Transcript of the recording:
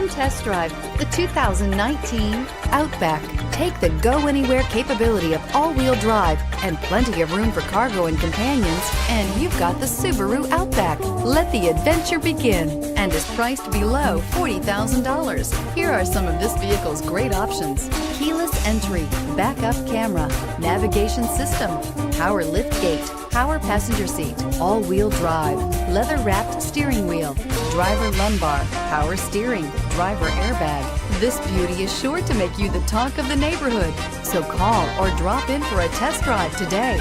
Come test drive the 2019 Outback. Take the go-anywhere capability of all-wheel drive and plenty of room for cargo and companions, and you've got the Subaru Outback. Let the adventure begin, and is priced below $40,000. Here are some of this vehicle's great options: keyless entry, backup camera, navigation system, power liftgate, power passenger seat, all-wheel drive, leather-wrapped steering wheel, driver lumbar, power steering, driver airbag. This beauty is sure to make you the talk of the neighborhood. So call or drop in for a test drive today.